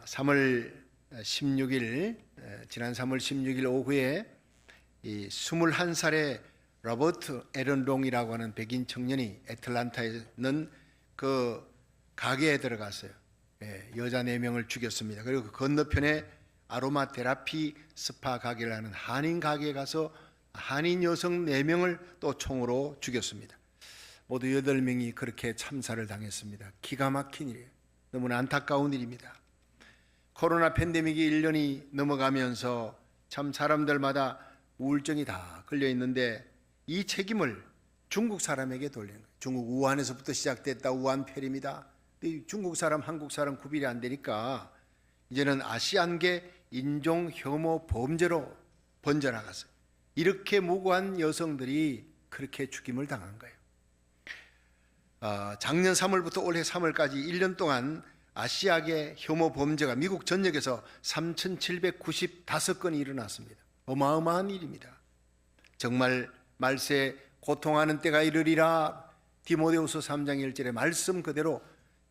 3월 16일 지난 3월 16일 오후에 이 21살의 로버트 에런롱이라고 하는 백인 청년이 애틀란타에 있는 그 가게에 들어갔어요. 여자 4명을 죽였습니다. 그리고 그 건너편에 아로마 테라피 스파 가게를 하는 한인 가게에 가서 한인 여성 4명을 또 총으로 죽였습니다. 모두 8명이 그렇게 참사를 당했습니다. 기가 막힌 일이에요. 너무나 안타까운 일입니다. 코로나 팬데믹이 1년이 넘어가면서 참 사람들마다 우울증이 다 걸려 있는데 이 책임을 중국 사람에게 돌리는 거예요. 중국 우한에서부터 시작됐다. 우한폐렴이다. 중국 사람, 한국 사람 구별이 안 되니까 이제는 아시안계 인종 혐오 범죄로 번져나갔어요. 이렇게 무고한 여성들이 그렇게 죽임을 당한 거예요. 작년 3월부터 올해 3월까지 1년 동안 아시아계 혐오 범죄가 미국 전역에서 3,795건이 일어났습니다. 어마어마한 일입니다. 정말 말세에 고통하는 때가 이르리라. 디모데후서 3장 1절의 말씀 그대로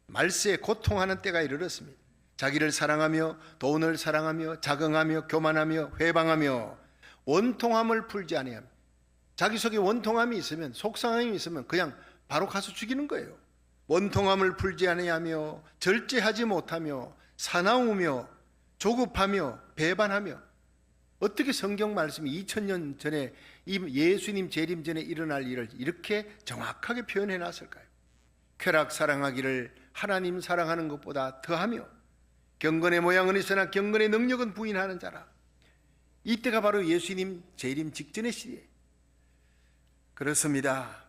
말세에 고통하는 때가 이르렀습니다. 자기를 사랑하며 돈을 사랑하며 자긍하며 교만하며 회방하며 원통함을 풀지 아니하며, 자기 속에 원통함이 있으면, 속상함이 있으면 그냥 바로 가서 죽이는 거예요. 원통함을 풀지 아니하며 절제하지 못하며 사나우며 조급하며 배반하며. 어떻게 성경 말씀이 2000년 전에 예수님 재림 전에 일어날 일을 이렇게 정확하게 표현해 놨을까요? 쾌락 사랑하기를 하나님 사랑하는 것보다 더하며 경건의 모양은 있으나 경건의 능력은 부인하는 자라. 이때가 바로 예수님 재림 직전의 시대예요. 그렇습니다.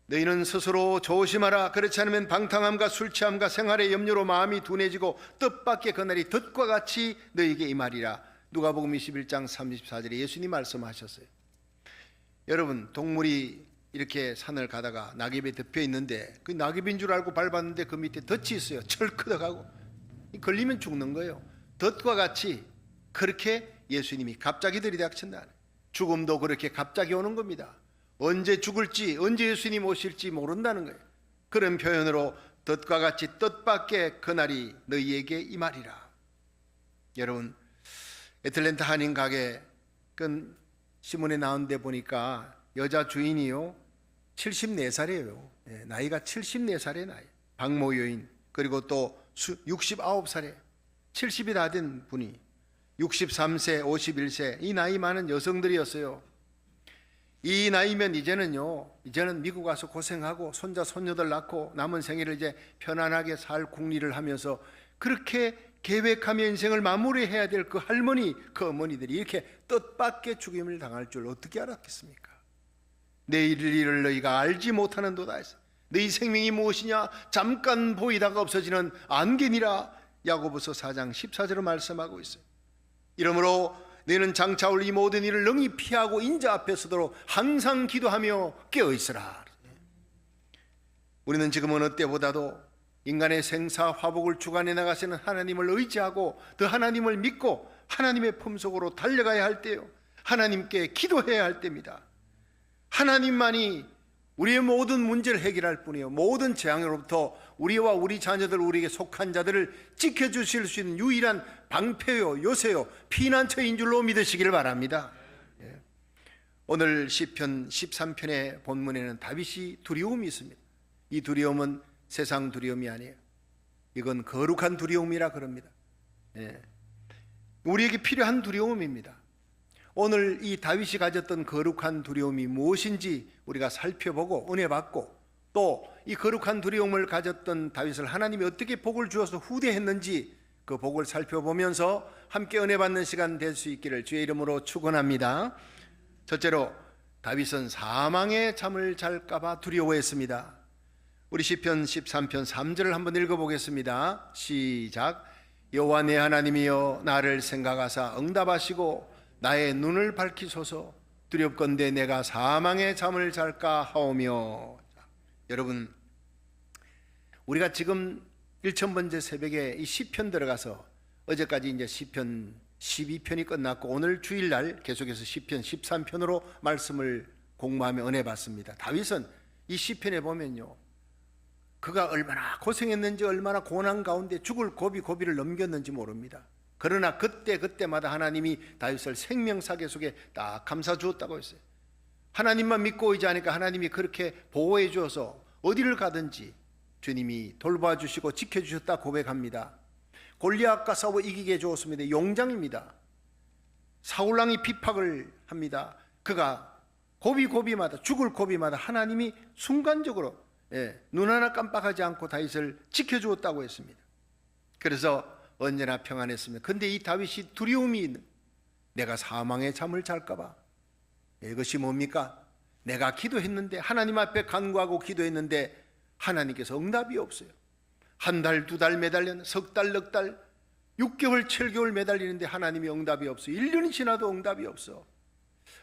너희는 스스로 조심하라. 그렇지 않으면 방탕함과 술 취함과 생활의 염려로 마음이 둔해지고 뜻밖의 그날이 덫과 같이 너희에게 임하리라. 누가복음 21장 34절에 예수님 말씀하셨어요. 여러분, 동물이 이렇게 산을 가다가 낙엽에 덮여 있는데 그 낙엽인 줄 알고 밟았는데 그 밑에 덫이 있어요. 철크덕하고 걸리면 죽는 거예요. 덫과 같이 그렇게 예수님이 갑자기 들이닥친다. 죽음도 그렇게 갑자기 오는 겁니다. 언제 죽을지, 언제 예수님 오실지 모른다는 거예요. 그런 표현으로 덫과 같이 뜻밖의 그날이 너희에게 임하리라. 여러분, 애틀랜타 한인 가게 그 신문에 나온 데 보니까 여자 주인이요 74살이에요. 나이가 74살의 나이. 박모 여인. 그리고 또 69살에 70이 다 된 분이 63세, 51세 이 나이 많은 여성들이었어요. 이 나이면 이제는 미국 가서 고생하고 손자 손녀들 낳고 남은 생애를 이제 편안하게 살 궁리를 하면서 그렇게 계획하며 인생을 마무리해야 될 그 할머니, 그 어머니들이 이렇게 뜻밖의 죽임을 당할 줄 어떻게 알았겠습니까? 내일 일을 너희가 알지 못하는도다 했어. 너희 생명이 무엇이냐? 잠깐 보이다가 없어지는 안개니라. 야고보서 4장 14절로 말씀하고 있어요. 이러므로 너희는 장차 올 이 모든 일을 능히 피하고 인자 앞에 서도록 항상 기도하며 깨어있으라. 우리는 지금 어느 때보다도 인간의 생사 화복을 주관해 나가시는 하나님을 의지하고 더 하나님을 믿고 하나님의 품속으로 달려가야 할 때요, 하나님께 기도해야 할 때입니다. 하나님만이 우리의 모든 문제를 해결할 뿐이요, 모든 재앙으로부터 우리와 우리 자녀들, 우리에게 속한 자들을 지켜주실 수 있는 유일한 방패요, 요새요, 피난처인 줄로 믿으시기를 바랍니다. 오늘 시편 13편의 본문에는 다윗이 두려움이 있습니다. 이 두려움은 세상 두려움이 아니에요. 이건 거룩한 두려움이라 그럽니다. 우리에게 필요한 두려움입니다. 오늘 이 다윗이 가졌던 거룩한 두려움이 무엇인지 우리가 살펴보고 은혜 받고, 또 이 거룩한 두려움을 가졌던 다윗을 하나님이 어떻게 복을 주어서 후대했는지 그 복을 살펴보면서 함께 은혜 받는 시간 될 수 있기를 주의 이름으로 축원합니다. 첫째로, 다윗은 사망의 잠을 잘까봐 두려워했습니다. 우리 시편 13편 3절을 한번 읽어보겠습니다. 시작. 여호와 내 하나님이여 나를 생각하사 응답하시고 나의 눈을 밝히소서. 두렵건대 내가 사망의 잠을 잘까 하오며. 여러분, 우리가 지금 1000번째 새벽에 이 시편 들어가서 어제까지 이제 시편 12편이 끝났고 오늘 주일날 계속해서 시편 13편으로 말씀을 공부하며 은혜 받습니다. 다윗은 이 시편에 보면요, 그가 얼마나 고생했는지, 얼마나 고난 가운데 죽을 고비를 넘겼는지 모릅니다. 그러나 그때마다 하나님이 다윗을 생명사계 속에 딱 감싸 주었다고 했어요. 하나님만 믿고 의지하니까 하나님이 그렇게 보호해 주어서 어디를 가든지 주님이 돌봐주시고 지켜주셨다 고백합니다. 골리앗과 싸워 이기게 해주었습니다. 용장입니다. 사울왕이 비박을 합니다. 그가 고비마다, 죽을 고비마다 하나님이 순간적으로 눈 하나 깜빡하지 않고 다윗을 지켜주었다고 했습니다. 그래서 언제나 평안했습니다. 근데 이 다윗이 두려움이 있는, 내가 사망의 잠을 잘까 봐. 이것이 뭡니까? 내가 기도했는데, 하나님 앞에 간구하고 기도했는데 하나님께서 응답이 없어요. 한 달, 두 달 매달렸는데, 석 달, 넉 달, 6개월, 7개월 매달리는데 하나님이 응답이 없어요. 1년이 지나도 응답이 없어.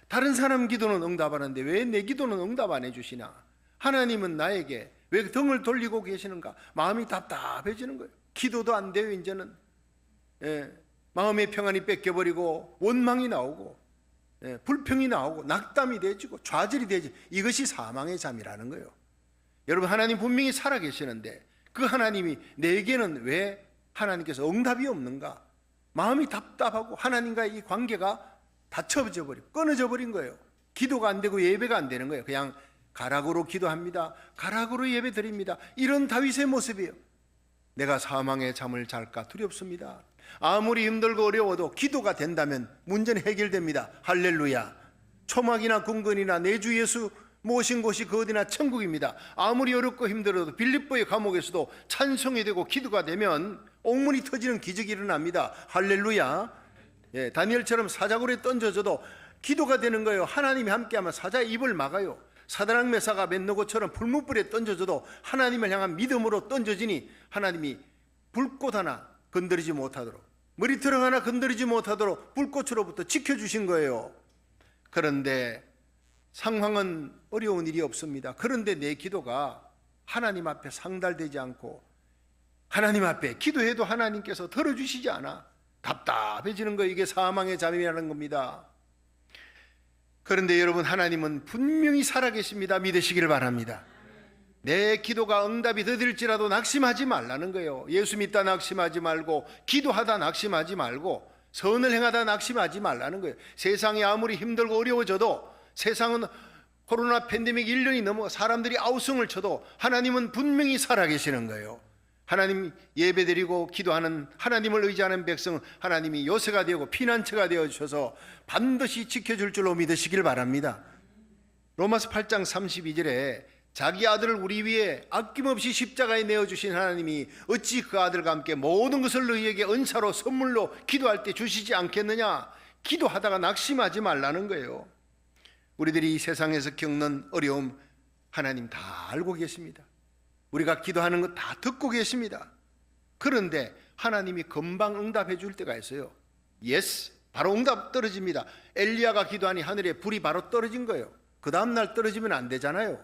다른 사람 기도는 응답하는데 왜 내 기도는 응답 안 해주시나? 하나님은 나에게 왜 등을 돌리고 계시는가? 마음이 답답해지는 거예요. 기도도 안 돼요. 이제는 마음의 평안이 뺏겨버리고 원망이 나오고 불평이 나오고 낙담이 되지고 좌절이 되지. 이것이 사망의 잠이라는 거예요. 여러분, 하나님 분명히 살아계시는데 그 하나님이 내게는 왜 하나님께서 응답이 없는가? 마음이 답답하고 하나님과의 이 관계가 닫혀져 버리고 끊어져 버린 거예요. 기도가 안 되고 예배가 안 되는 거예요. 그냥 가락으로 기도합니다. 가락으로 예배 드립니다. 이런 다윗의 모습이에요. 내가 사망의 잠을 잘까 두렵습니다. 아무리 힘들고 어려워도 기도가 된다면 문제는 해결됩니다. 할렐루야. 초막이나 궁건이나 내 주 예수 모신 곳이 그 어디나 천국입니다. 아무리 어렵고 힘들어도 빌립보의 감옥에서도 찬송이 되고 기도가 되면 옥문이 터지는 기적이 일어납니다. 할렐루야. 다니엘처럼 사자굴에 던져져도 기도가 되는 거예요. 하나님이 함께하면 사자의 입을 막아요. 사드락 메사가 벳노고처럼 불문불에 던져져도 하나님을 향한 믿음으로 던져지니 하나님이 불꽃 하나 건드리지 못하도록, 머리털 하나 건드리지 못하도록 불꽃으로부터 지켜주신 거예요. 그런데 상황은 어려운 일이 없습니다. 그런데 내 기도가 하나님 앞에 상달되지 않고 하나님 앞에 기도해도 하나님께서 들어주시지 않아 답답해지는 거, 이게 사망의 잠이라는 겁니다. 그런데 여러분, 하나님은 분명히 살아계십니다. 믿으시기를 바랍니다. 내 기도가 응답이 더딜지라도 낙심하지 말라는 거예요. 예수 믿다 낙심하지 말고, 기도하다 낙심하지 말고, 선을 행하다 낙심하지 말라는 거예요. 세상이 아무리 힘들고 어려워져도, 세상은 코로나 팬데믹 1년이 넘어 사람들이 아우성을 쳐도 하나님은 분명히 살아계시는 거예요. 하나님 예배드리고 기도하는 하나님을 의지하는 백성은 하나님이 요새가 되고 피난처가 되어주셔서 반드시 지켜줄 줄로 믿으시길 바랍니다. 로마서 8장 32절에 자기 아들을 우리 위해 아낌없이 십자가에 내어주신 하나님이 어찌 그 아들과 함께 모든 것을 너희에게 은사로 선물로 기도할 때 주시지 않겠느냐. 기도하다가 낙심하지 말라는 거예요. 우리들이 이 세상에서 겪는 어려움 하나님 다 알고 계십니다. 우리가 기도하는 거 다 듣고 계십니다. 그런데 하나님이 금방 응답해 줄 때가 있어요. 예스, 바로 응답 떨어집니다. 엘리야가 기도하니 하늘에 불이 바로 떨어진 거예요. 그 다음날 떨어지면 안 되잖아요.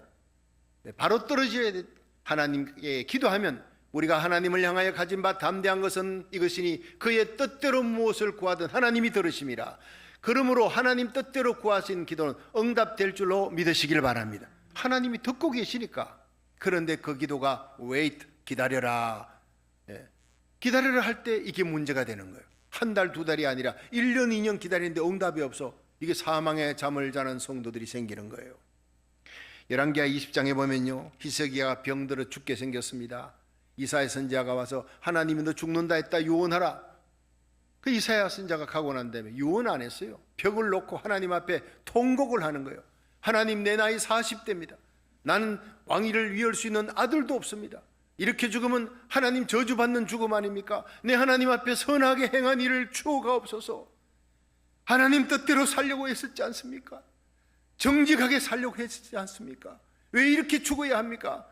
바로 떨어져야 돼. 하나님께 기도하면 우리가 하나님을 향하여 가진 바 담대한 것은 이것이니 그의 뜻대로 무엇을 구하든 하나님이 들으심이라. 그러므로 하나님 뜻대로 구하신 기도는 응답될 줄로 믿으시길 바랍니다. 하나님이 듣고 계시니까. 그런데 그 기도가 wait, 기다려라. 기다려라 할 때 이게 문제가 되는 거예요. 한 달, 두 달이 아니라 1년, 2년 기다리는데 응답이 없어. 이게 사망의 잠을 자는 성도들이 생기는 거예요. 열왕기하 20장에 보면요, 히스기야가 병들어 죽게 생겼습니다. 이사야 선지자가 와서 하나님이 너 죽는다 했다 유언하라. 그 이사야 선지자가 가고 난 다음에 유언 안 했어요. 벽을 놓고 하나님 앞에 통곡을 하는 거예요. 하나님, 내 나이 40대입니다. 나는 왕위를 위할 수 있는 아들도 없습니다. 이렇게 죽으면 하나님 저주받는 죽음 아닙니까? 내 하나님 앞에 선하게 행한 일을 추억하옵소서. 하나님 뜻대로 살려고 했었지 않습니까? 정직하게 살려고 했지 않습니까? 왜 이렇게 죽어야 합니까?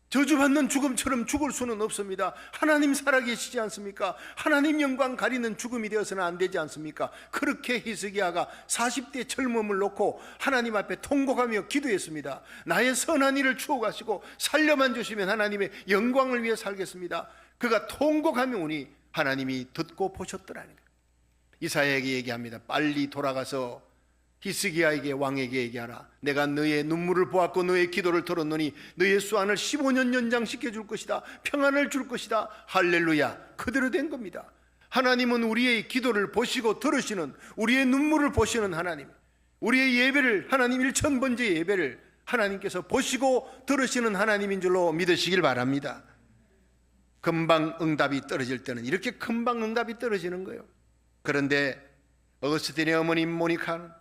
저주받는 죽음처럼 죽을 수는 없습니다. 하나님 살아계시지 않습니까? 하나님 영광 가리는 죽음이 되어서는 안 되지 않습니까? 그렇게 히스기야가 40대 젊음을 놓고 하나님 앞에 통곡하며 기도했습니다. 나의 선한 일을 추억하시고 살려만 주시면 하나님의 영광을 위해 살겠습니다. 그가 통곡하며 오니 하나님이 듣고 보셨더라는 거예요. 이사야에게 얘기합니다. 빨리 돌아가서 히스기야에게 왕에게 얘기하라. 내가 너의 눈물을 보았고 너의 기도를 들었노니 너의 수완을 15년 연장시켜 줄 것이다. 평안을 줄 것이다. 할렐루야. 그대로 된 겁니다. 하나님은 우리의 기도를 보시고 들으시는, 우리의 눈물을 보시는 하나님, 우리의 예배를, 하나님 1000번째 예배를 하나님께서 보시고 들으시는 하나님인 줄로 믿으시길 바랍니다. 금방 응답이 떨어질 때는 이렇게 금방 응답이 떨어지는 거예요. 그런데 어거스틴의 어머님 모니카는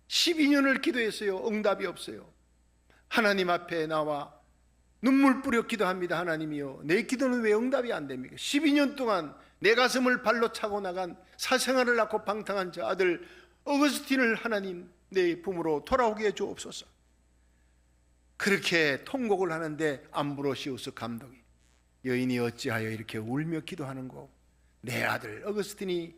12년을 기도했어요. 응답이 없어요. 하나님 앞에 나와 눈물 뿌려 기도합니다. 하나님이요, 내 기도는 왜 응답이 안 됩니까? 12년 동안 내 가슴을 발로 차고 나간 사생활을 낳고 방탕한 저 아들 어거스틴을 하나님 내 품으로 돌아오게 해 주옵소서. 그렇게 통곡을 하는데 암브로시우스 감독이, 여인이 어찌하여 이렇게 울며 기도하는고, 내 아들 어거스틴이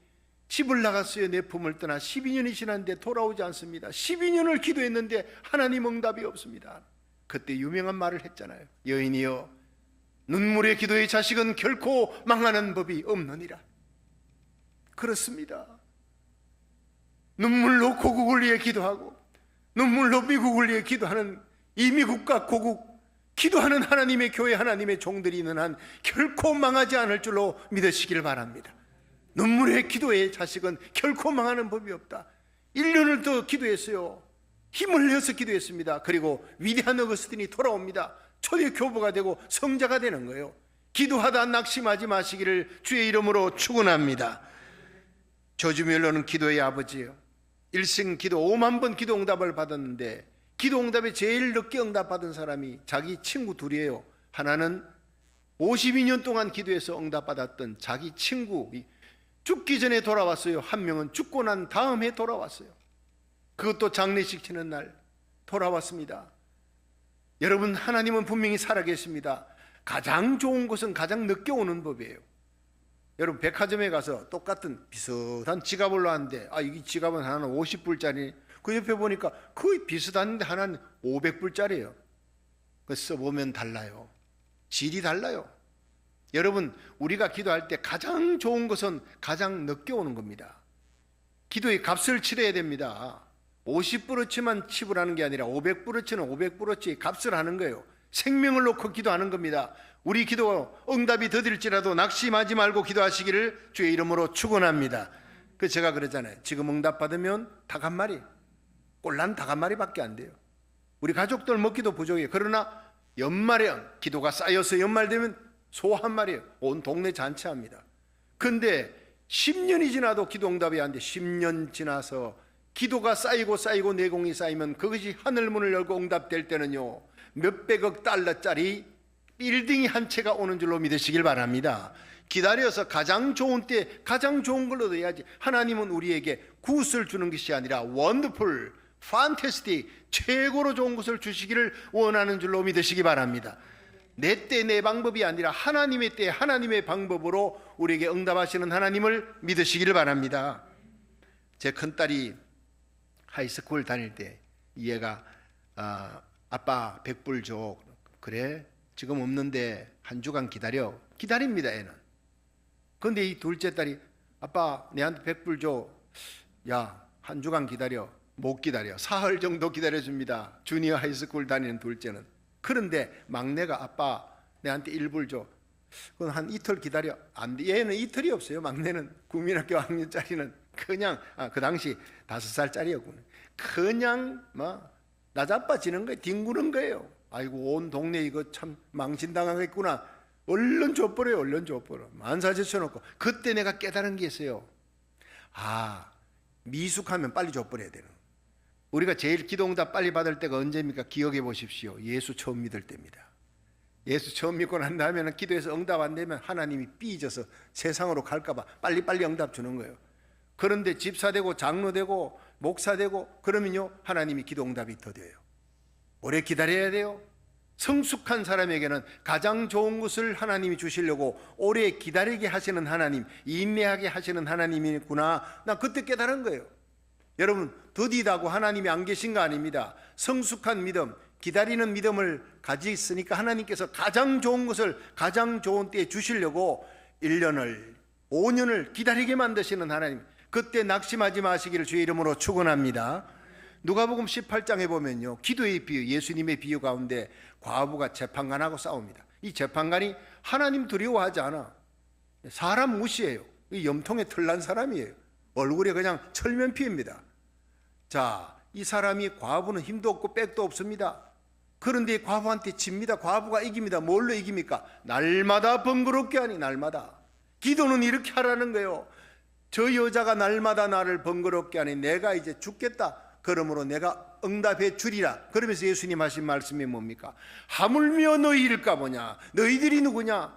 집을 나갔어요. 내 품을 떠나 12년이 지났는데 돌아오지 않습니다. 12년을 기도했는데 하나님 응답이 없습니다. 그때 유명한 말을 했잖아요. 여인이여, 눈물의 기도의 자식은 결코 망하는 법이 없느니라. 그렇습니다. 눈물로 고국을 위해 기도하고 눈물로 미국을 위해 기도하는 이 미국과 고국, 기도하는 하나님의 교회, 하나님의 종들이 있는 한 결코 망하지 않을 줄로 믿으시길 바랍니다. 눈물의 기도의 자식은 결코 망하는 법이 없다. 1년을 더 기도했어요. 힘을 내서 기도했습니다. 그리고 위대한 어거스틴이 돌아옵니다. 초대 교부가 되고 성자가 되는 거예요. 기도하다 낙심하지 마시기를 주의 이름으로 축원합니다. 조지 뮬러는 기도의 아버지예요. 일생 기도 5만 번 기도 응답을 받았는데, 기도 응답에 제일 늦게 응답받은 사람이 자기 친구 둘이에요. 하나는 52년 동안 기도해서 응답받았던 자기 친구, 죽기 전에 돌아왔어요. 한 명은 죽고 난 다음에 돌아왔어요. 그것도 장례식 치는 날 돌아왔습니다. 여러분, 하나님은 분명히 살아계십니다. 가장 좋은 것은 가장 늦게 오는 법이에요. 여러분, 백화점에 가서 똑같은 비슷한 지갑을 놨는데, 이 지갑은 하나는 50불짜리, 그 옆에 보니까 거의 비슷한데 하나는 500불짜리예요. 그 써보면 달라요. 질이 달라요. 여러분, 우리가 기도할 때 가장 좋은 것은 가장 늦게 오는 겁니다. 기도의 값을 치러야 됩니다. 50불어치만 치부라는 게 아니라 500불어치는 500불어치 값을 하는 거예요. 생명을 놓고 기도하는 겁니다. 우리 기도 응답이 더딜지라도 낙심하지 말고 기도하시기를 주의 이름으로 축원합니다. 그 제가 그러잖아요. 지금 응답 받으면 닭 한 마리, 꼴난 닭 한 마리밖에 안 돼요. 우리 가족들 먹기도 부족해요. 그러나 연말에 기도가 쌓여서 연말 되면 소 한 마리예요. 온 동네 잔치합니다. 근데 10년이 지나도 기도 응답이 안 돼. 10년 지나서 기도가 쌓이고 내공이 쌓이면 그것이 하늘문을 열고 응답될 때는요, 몇백억 달러짜리 빌딩이 한 채가 오는 줄로 믿으시길 바랍니다. 기다려서 가장 좋은 때 가장 좋은 걸 얻어야지. 하나님은 우리에게 굿을 주는 것이 아니라 원더풀, 판타스틱, 최고로 좋은 것을 주시기를 원하는 줄로 믿으시기 바랍니다. 내 때 내 방법이 아니라 하나님의 때 하나님의 방법으로 우리에게 응답하시는 하나님을 믿으시기를 바랍니다. 제 큰딸이 하이스쿨 다닐 때 얘가 아빠 100불 줘. 그래? 지금 없는데 한 주간 기다립니다. 애는. 근데 이 둘째 딸이 아빠 내한테 100불 줘. 야, 한 주간 기다려. 못 기다려. 사흘 정도 기다려줍니다. 주니어 하이스쿨 다니는 둘째는. 그런데 막내가 아빠 내한테 1불 줘. 그건 한 이틀 기다려. 안 돼. 얘는 이틀이 없어요. 막내는 국민학교 학년짜리는 그냥 그 당시 5살짜리였군요. 그냥 나자빠지는 거예요. 뒹구는 거예요. 아이고, 온 동네 이거 참 망신당하겠구나. 얼른 줘버려요. 얼른 줘버려. 만사제쳐놓고. 그때 내가 깨달은 게 있어요. 미숙하면 빨리 줘버려야 되는. 우리가 제일 기도응답 빨리 받을 때가 언제입니까? 기억해 보십시오. 예수 처음 믿을 때입니다. 예수 처음 믿고 난 다음에는 기도해서 응답 안 되면 하나님이 삐져서 세상으로 갈까봐 빨리빨리 응답 주는 거예요. 그런데 집사 되고 장로 되고 목사 되고 그러면요, 하나님이 기도 응답이 더뎌요. 오래 기다려야 돼요. 성숙한 사람에게는 가장 좋은 것을 하나님이 주시려고 오래 기다리게 하시는 하나님, 인내하게 하시는 하나님이구나. 나 그때 깨달은 거예요. 여러분, 더디다고 하나님이 안 계신 거 아닙니다. 성숙한 믿음, 기다리는 믿음을 가지있으니까 하나님께서 가장 좋은 것을 가장 좋은 때에 주시려고 1년을 5년을 기다리게 만드시는 하나님, 그때 낙심하지 마시기를 주의 이름으로 축원합니다. 누가복음 18장에 보면요, 기도의 비유, 예수님의 비유 가운데 과부가 재판관하고 싸웁니다. 이 재판관이 하나님 두려워하지 않아. 사람 무시해요. 이 염통에 털난 사람이에요. 얼굴에 그냥 철면피입니다. 자, 이 사람이, 과부는 힘도 없고 백도 없습니다. 그런데 과부한테 집니다. 과부가 이깁니다. 뭘로 이깁니까? 날마다 번거롭게 하니, 날마다. 기도는 이렇게 하라는 거예요. 저 여자가 날마다 나를 번거롭게 하니 내가 이제 죽겠다. 그러므로 내가 응답해 주리라. 그러면서 예수님 하신 말씀이 뭡니까? 하물며 너희일까 보냐? 너희들이 누구냐?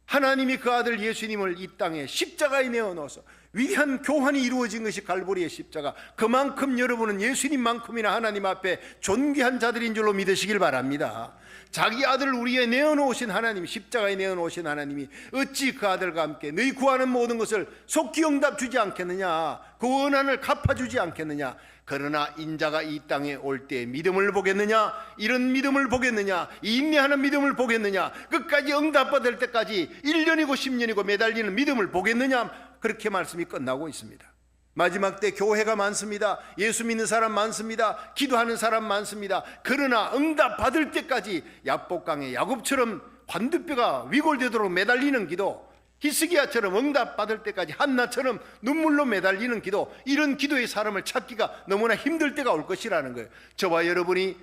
하나님이 그 아들 예수님을 이 땅에 십자가에 내어놓아서 위대한 교환이 이루어진 것이 갈보리의 십자가. 그만큼 여러분은 예수님만큼이나 하나님 앞에 존귀한 자들인 줄로 믿으시길 바랍니다. 자기 아들을 우리에 내어놓으신 하나님, 십자가에 내어놓으신 하나님이 어찌 그 아들과 함께 너희 구하는 모든 것을 속히 응답 주지 않겠느냐? 그 원한을 갚아주지 않겠느냐? 그러나 인자가 이 땅에 올 때 믿음을 보겠느냐? 이런 믿음을 보겠느냐? 인내하는 믿음을 보겠느냐? 끝까지 응답받을 때까지 1년이고 10년이고 매달리는 믿음을 보겠느냐? 그렇게 말씀이 끝나고 있습니다. 마지막 때 교회가 많습니다. 예수 믿는 사람 많습니다. 기도하는 사람 많습니다. 그러나 응답 받을 때까지 야복강의 야곱처럼 관두뼈가 위골되도록 매달리는 기도, 히스기야처럼 응답 받을 때까지 한나처럼 눈물로 매달리는 기도, 이런 기도의 사람을 찾기가 너무나 힘들 때가 올 것이라는 거예요. 저와 여러분이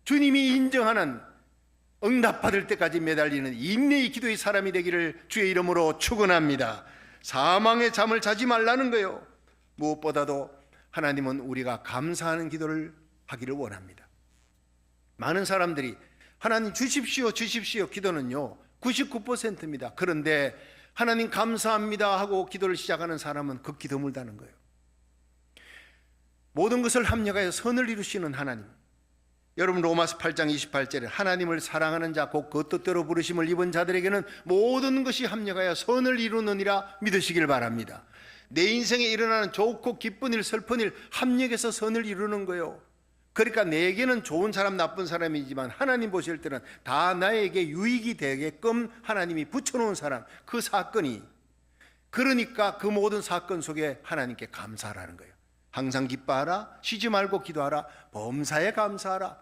주님이 인정하는 응답 받을 때까지 매달리는 인내의 기도의 사람이 되기를 주의 이름으로 축원합니다. 사망의 잠을 자지 말라는 거예요. 무엇보다도 하나님은 우리가 감사하는 기도를 하기를 원합니다. 많은 사람들이 하나님 주십시오 주십시오 기도는요 99%입니다. 그런데 하나님 감사합니다 하고 기도를 시작하는 사람은 극히 드물다는 거예요. 모든 것을 합력하여 선을 이루시는 하나님, 여러분 로마서 8장 28절에 하나님을 사랑하는 자 곧 그 뜻대로 부르심을 입은 자들에게는 모든 것이 합력하여 선을 이루느니라 믿으시길 바랍니다. 내 인생에 일어나는 좋고 기쁜 일 슬픈 일 합력해서 선을 이루는 거예요. 그러니까 내게는 좋은 사람 나쁜 사람이지만 하나님 보실 때는 다 나에게 유익이 되게끔 하나님이 붙여놓은 사람, 그 사건이, 그러니까 그 모든 사건 속에 하나님께 감사하라는 거예요. 항상 기뻐하라, 쉬지 말고 기도하라, 범사에 감사하라.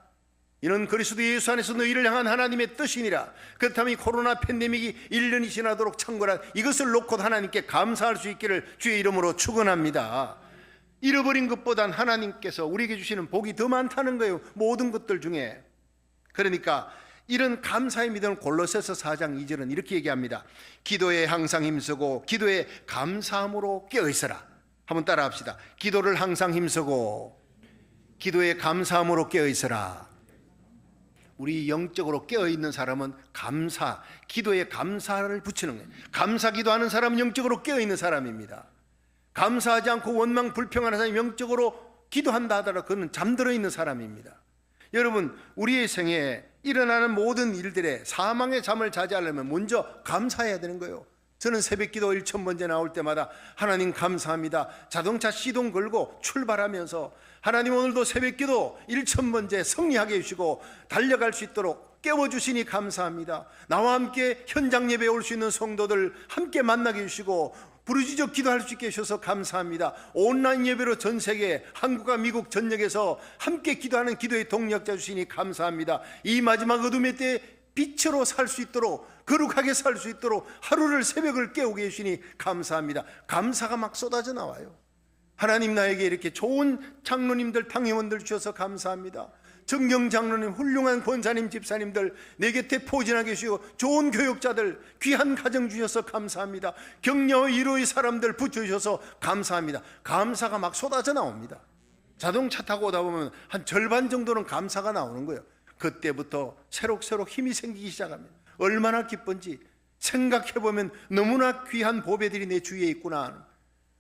이는 그리스도 예수 안에서 너희를 향한 하나님의 뜻이니라. 그렇다면 이 코로나 팬데믹이 1년이 지나도록 창궐한 이것을 놓고 하나님께 감사할 수 있기를 주의 이름으로 축원합니다. 잃어버린 것보단 하나님께서 우리에게 주시는 복이 더 많다는 거예요. 모든 것들 중에. 그러니까 이런 감사의 믿음을 골로새서 4장 2절은 이렇게 얘기합니다. 기도에 항상 힘쓰고 기도에 감사함으로 깨어있어라. 한번 따라 합시다. 기도를 항상 힘쓰고 기도에 감사함으로 깨어있어라. 우리 영적으로 깨어있는 사람은 감사, 기도에 감사를 붙이는 거예요. 감사 기도하는 사람은 영적으로 깨어있는 사람입니다. 감사하지 않고 원망 불평하는 사람이 영적으로 기도한다 하더라도 그는 잠들어 있는 사람입니다. 여러분, 우리의 생에 일어나는 모든 일들에 사망의 잠을 자제하려면 먼저 감사해야 되는 거예요. 저는 새벽기도 1000번째 나올 때마다 하나님 감사합니다. 자동차 시동 걸고 출발하면서 하나님 오늘도 새벽기도 1000번째 승리하게 해주시고 달려갈 수 있도록 깨워주시니 감사합니다. 나와 함께 현장 예배에 올 수 있는 성도들 함께 만나게 해주시고 부르짖어 기도할 수 있게 해주셔서 감사합니다. 온라인 예배로 전 세계 한국과 미국 전역에서 함께 기도하는 기도의 동력자 주시니 감사합니다. 이 마지막 어둠의 때에 빛으로 살 수 있도록 거룩하게 살 수 있도록 하루를 새벽을 깨우게 해주시니 감사합니다. 감사가 막 쏟아져 나와요. 하나님 나에게 이렇게 좋은 장로님들 당회원들 주셔서 감사합니다. 정경 장로님, 훌륭한 권사님, 집사님들 내 곁에 포진하게 해주시고 좋은 교육자들, 귀한 가정 주셔서 감사합니다. 격려 위로의 사람들 붙여주셔서 감사합니다. 감사가 막 쏟아져 나옵니다. 자동차 타고 오다 보면 한 절반 정도는 감사가 나오는 거예요. 그때부터 새록새록 힘이 생기기 시작합니다. 얼마나 기쁜지 생각해보면 너무나 귀한 보배들이 내 주위에 있구나.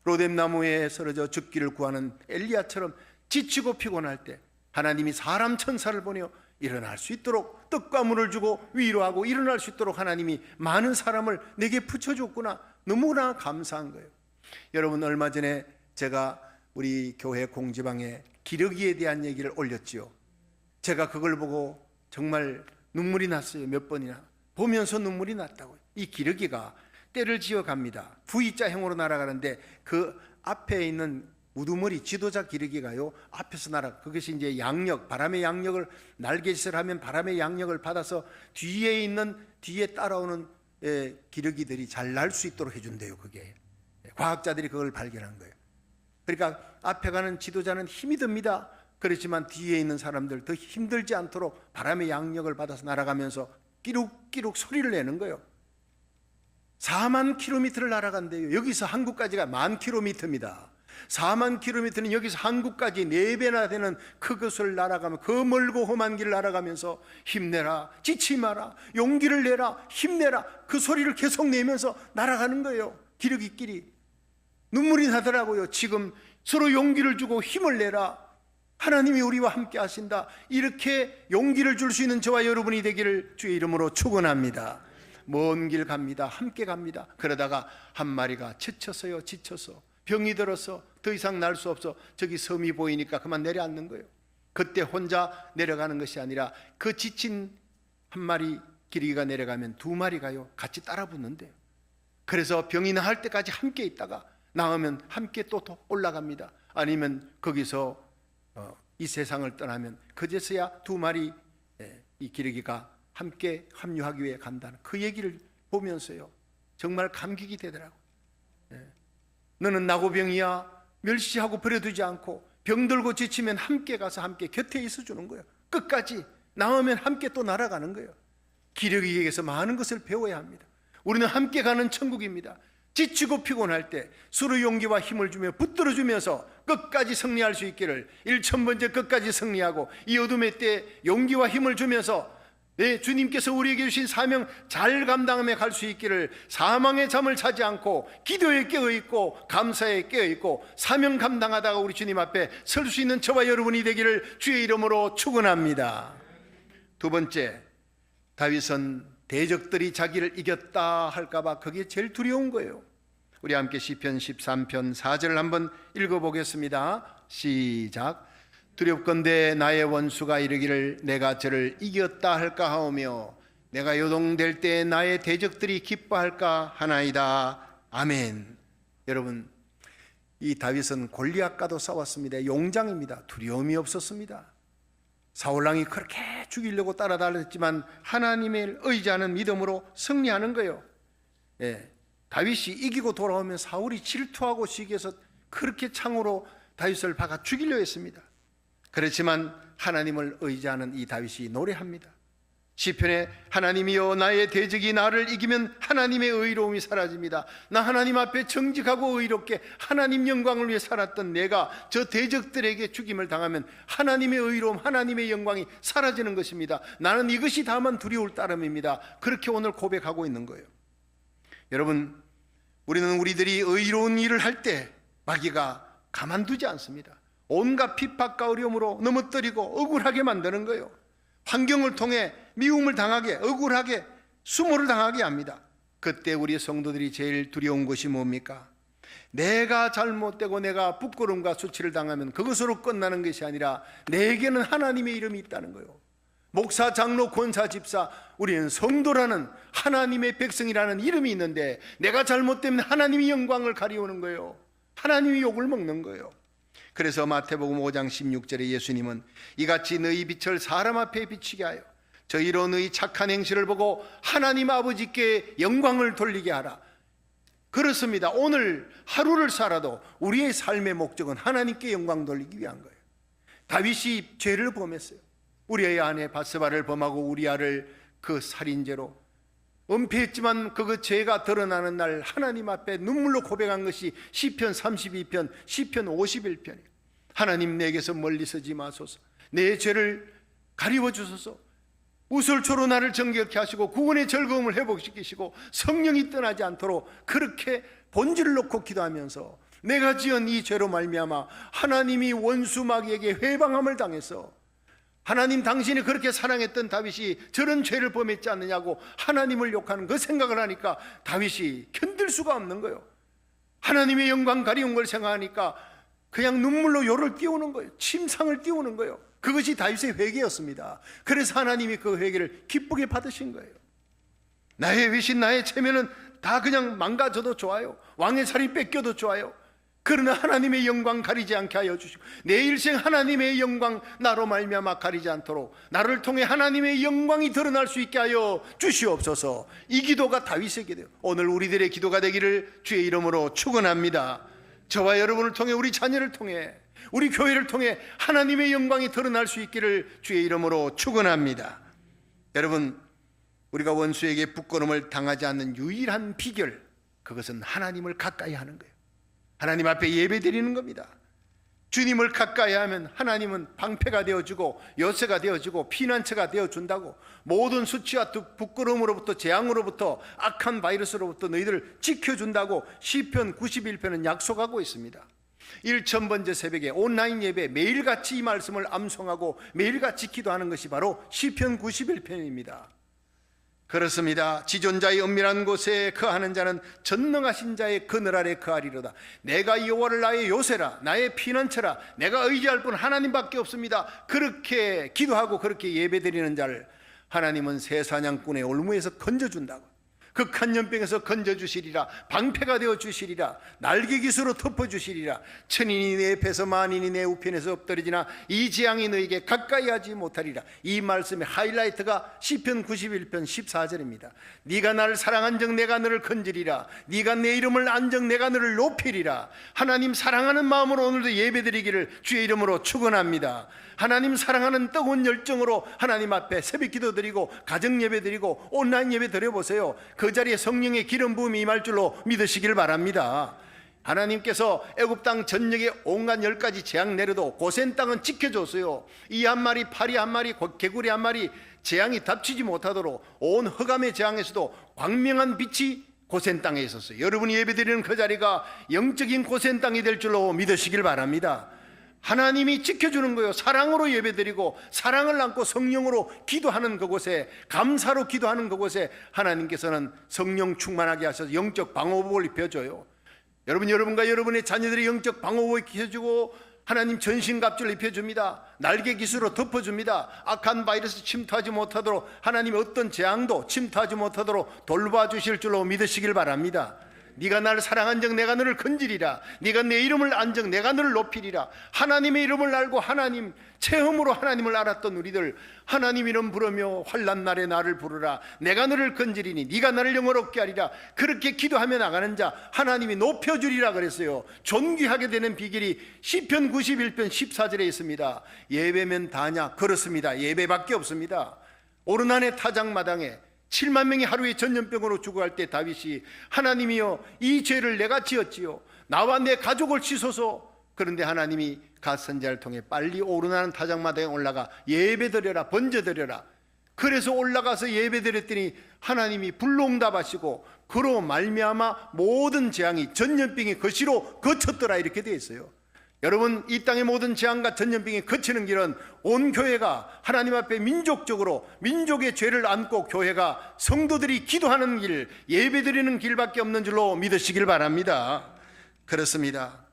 로뎀나무에 쓰러져 죽기를 구하는 엘리야처럼 지치고 피곤할 때 하나님이 사람 천사를 보내어 일어날 수 있도록 떡과 물을 주고 위로하고 일어날 수 있도록 하나님이 많은 사람을 내게 붙여줬구나. 너무나 감사한 거예요. 여러분, 얼마 전에 제가 우리 교회 공지방에 기러기에 대한 얘기를 올렸지요. 제가 그걸 보고 정말 눈물이 났어요. 몇 번이나 보면서 눈물이 났다고요. 이 기러기가 때를 지어 갑니다. V자형으로 날아가는데 그 앞에 있는 우두머리 지도자 기러기가요 앞에서 날아, 그것이 이제 양력, 바람의 양력을, 날개짓을 하면 바람의 양력을 받아서 뒤에 따라오는 기러기들이 잘 날 수 있도록 해준대요. 그게 과학자들이 그걸 발견한 거예요. 그러니까 앞에 가는 지도자는 힘이 듭니다. 그렇지만 뒤에 있는 사람들 더 힘들지 않도록 바람의 양력을 받아서 날아가면서 끼룩끼룩 소리를 내는 거예요. 4만 킬로미터를 날아간대요. 여기서 한국까지가 10,000킬로미터입니다. 4만 킬로미터는 여기서 한국까지 4배나 되는 그것을 날아가면, 그 멀고 험한 길을 날아가면서 힘내라, 지치 마라, 용기를 내라, 힘내라, 그 소리를 계속 내면서 날아가는 거예요. 기러기끼리. 눈물이 나더라고요. 지금 서로 용기를 주고 힘을 내라, 하나님이 우리와 함께 하신다, 이렇게 용기를 줄 수 있는 저와 여러분이 되기를 주의 이름으로 축원합니다. 먼 길 갑니다. 함께 갑니다. 그러다가 한 마리가 지쳐서 병이 들어서 더 이상 날 수 없어 저기 섬이 보이니까 그만 내려앉는 거예요. 그때 혼자 내려가는 것이 아니라 그 지친 한 마리 기러기가 내려가면 2마리가요 같이 따라 붙는데요. 그래서 병이 나을 때까지 함께 있다가 나으면 함께 또 올라갑니다. 아니면 거기서 이 세상을 떠나면 그제서야 2마리 이 기러기가 함께 합류하기 위해 간다는 그 얘기를 보면서요 정말 감격이 되더라고요. 너는 나고 병이야 멸시하고 버려두지 않고, 병들고 지치면 함께 가서 함께 곁에 있어주는 거예요. 끝까지 나오면 함께 또 날아가는 거예요. 기러기에게서 많은 것을 배워야 합니다. 우리는 함께 가는 천국입니다. 지치고 피곤할 때 서로 용기와 힘을 주며 붙들어주면서 끝까지 승리할 수 있기를, 1000번째 끝까지 승리하고 이 어둠의 때 용기와 힘을 주면서 주님께서 우리에게 주신 사명 잘 감당하며 갈 수 있기를, 사망의 잠을 자지 않고 기도에 깨어있고 감사에 깨어있고 사명 감당하다가 우리 주님 앞에 설 수 있는 저와 여러분이 되기를 주의 이름으로 축원합니다. 2번째, 다윗은 대적들이 자기를 이겼다 할까봐 그게 제일 두려운 거예요. 우리 함께 시편 13편 4절을 한번 읽어보겠습니다. 시작. 두렵건대 나의 원수가 이르기를 내가 저를 이겼다 할까 하오며 내가 요동될 때 나의 대적들이 기뻐할까 하나이다. 아멘. 여러분, 이 다윗은 골리앗과도 싸웠습니다. 용장입니다. 두려움이 없었습니다. 사울왕이 그렇게 죽이려고 따라다녔지만 하나님을 의지하는 믿음으로 승리하는 거예요. 다윗이 이기고 돌아오면 사울이 질투하고 시기해서 그렇게 창으로 다윗을 박아 죽이려 했습니다. 그렇지만 하나님을 의지하는 이 다윗이 노래합니다. 시편에 하나님이여 나의 대적이 나를 이기면 하나님의 의로움이 사라집니다. 나 하나님 앞에 정직하고 의롭게 하나님 영광을 위해 살았던 내가 저 대적들에게 죽임을 당하면 하나님의 의로움, 하나님의 영광이 사라지는 것입니다. 나는 이것이 다만 두려울 따름입니다. 그렇게 오늘 고백하고 있는 거예요. 여러분, 우리는 우리들이 의로운 일을 할 때 마귀가 가만두지 않습니다. 온갖 핍박과 어려움으로 넘어뜨리고 억울하게 만드는 거예요. 환경을 통해 미움을 당하게, 억울하게, 수모를 당하게 합니다. 그때 우리 성도들이 제일 두려운 것이 뭡니까? 내가 잘못되고 내가 부끄러움과 수치를 당하면 그것으로 끝나는 것이 아니라 내게는 하나님의 이름이 있다는 거예요. 목사, 장로, 권사, 집사, 우리는 성도라는 하나님의 백성이라는 이름이 있는데 내가 잘못되면 하나님이 영광을 가리우는 거예요. 하나님이 욕을 먹는 거예요. 그래서 마태복음 5장 16절에 예수님은 이같이 너희 빛을 사람 앞에 비치게 하여 저희로 너희 착한 행실을 보고 하나님 아버지께 영광을 돌리게 하라. 그렇습니다. 오늘 하루를 살아도 우리의 삶의 목적은 하나님께 영광 돌리기 위한 거예요. 다윗이 죄를 범했어요. 우리의 아내 바스바를 범하고 우리아를 그 살인죄로 은폐했지만 그 죄가 드러나는 날 하나님 앞에 눈물로 고백한 것이 시편 32편, 시편 51편이에요. 하나님, 내게서 멀리 서지 마소서. 내 죄를 가리워 주소서. 우설초로 나를 정결케 하시고 구원의 즐거움을 회복시키시고 성령이 떠나지 않도록 그렇게 본질을 놓고 기도하면서 내가 지은 이 죄로 말미암아 하나님이 원수 마귀에게 회방함을 당해서, 하나님 당신이 그렇게 사랑했던 다윗이 저런 죄를 범했지 않느냐고 하나님을 욕하는 그 생각을 하니까 다윗이 견딜 수가 없는 거예요. 하나님의 영광 가리운 걸 생각하니까 그냥 눈물로 요를 띄우는 거예요. 침상을 띄우는 거예요. 그것이 다윗의 회개였습니다. 그래서 하나님이 그 회개를 기쁘게 받으신 거예요. 나의 외신, 나의 체면은 다 그냥 망가져도 좋아요. 왕의 살이 뺏겨도 좋아요. 그러나 하나님의 영광 가리지 않게 하여 주시고 내 일생 하나님의 영광 나로 말미암아 가리지 않도록 나를 통해 하나님의 영광이 드러날 수 있게 하여 주시옵소서. 이 기도가 다윗의 기도예요. 오늘 우리들의 기도가 되기를 주의 이름으로 축원합니다. 저와 여러분을 통해 우리 자녀를 통해 우리 교회를 통해 하나님의 영광이 드러날 수 있기를 주의 이름으로 축원합니다. 여러분, 우리가 원수에게 부끄러움을 당하지 않는 유일한 비결, 그것은 하나님을 가까이 하는 거예요. 하나님 앞에 예배드리는 겁니다. 주님을 가까이 하면 하나님은 방패가 되어주고 요새가 되어주고 피난처가 되어준다고, 모든 수치와 부끄러움으로부터 재앙으로부터 악한 바이러스로부터 너희들을 지켜준다고 시편 91편은 약속하고 있습니다. 1000번째 새벽에 온라인 예배 매일같이 이 말씀을 암송하고 매일같이 기도하는 것이 바로 시편 91편입니다. 그렇습니다. 지존자의 은밀한 곳에 거하는 자는 전능하신 자의 그늘 아래 거하리로다. 내가 여호와를 나의 요새라, 나의 피난처라, 내가 의지할 분 하나님밖에 없습니다. 그렇게 기도하고 그렇게 예배드리는 자를 하나님은 새 사냥꾼의 올무에서 건져준다고, 극한 연병에서 건져주시리라, 방패가 되어주시리라, 날개깃으로 덮어주시리라. 천인이 내 옆에서 만인이 내 우편에서 엎드러지나 이 재앙이 너에게 가까이 하지 못하리라. 이 말씀의 하이라이트가 시편 91편 14절입니다. 네가 나를 사랑한 적 내가 너를 건지리라. 네가 내 이름을 안 적 내가 너를 높이리라. 하나님 사랑하는 마음으로 오늘도 예배드리기를 주의 이름으로 축원합니다. 하나님 사랑하는 뜨거운 열정으로 하나님 앞에 새벽 기도 드리고 가정 예배 드리고 온라인 예배 드려보세요. 그 자리에 성령의 기름 부음이 임할 줄로 믿으시길 바랍니다. 하나님께서 애굽 땅 전역에 온갖 10가지 재앙 내려도 고센 땅은 지켜줬어요. 이 한 마리, 파리 한 마리, 개구리 한 마리 재앙이 닥치지 못하도록 온 흑암의 재앙에서도 광명한 빛이 고센 땅에 있었어요. 여러분이 예배드리는 그 자리가 영적인 고센 땅이 될 줄로 믿으시길 바랍니다. 하나님이 지켜주는 거예요. 사랑으로 예배드리고 사랑을 안고 성령으로 기도하는 그곳에, 감사로 기도하는 그곳에 하나님께서는 성령 충만하게 하셔서 영적 방어복을 입혀줘요. 여러분과 여러분의 자녀들이 영적 방어복을 입혀주고 하나님 전신갑주를 입혀줍니다. 날개깃으로 덮어줍니다. 악한 바이러스 침투하지 못하도록 하나님의 어떤 재앙도 침투하지 못하도록 돌봐주실 줄로 믿으시길 바랍니다. 네가 나를 사랑한 적 내가 너를 건지리라. 네가 내 이름을 안 적 내가 너를 높이리라. 하나님의 이름을 알고 하나님 체험으로 하나님을 알았던 우리들, 하나님 이름 부르며 환난 날에 나를 부르라. 내가 너를 건지리니 네가 나를 영화롭게 하리라. 그렇게 기도하며 나가는 자 하나님이 높여주리라 그랬어요. 존귀하게 되는 비결이 시편 91편 14절에 있습니다. 예배면 다냐? 그렇습니다. 예배밖에 없습니다. 오르난의 타작마당에 7만 명이 하루에 전염병으로 죽어갈 때 다윗이 하나님이여 이 죄를 내가 지었지요. 나와 내 가족을 씻소서. 그런데 하나님이 갓 선지자를 통해 빨리 오르나는 타작마당에 올라가 예배드려라, 번제드려라. 그래서 올라가서 예배드렸더니 하나님이 불로 응답하시고 그로 말미암아 모든 재앙이, 전염병이 거시로 거쳤더라, 이렇게 되어 있어요. 여러분, 이 땅의 모든 재앙과 전염병이 거치는 길은 온 교회가 하나님 앞에 민족적으로 민족의 죄를 안고 교회가 성도들이 기도하는 길, 예배드리는 길밖에 없는 줄로 믿으시길 바랍니다. 그렇습니다.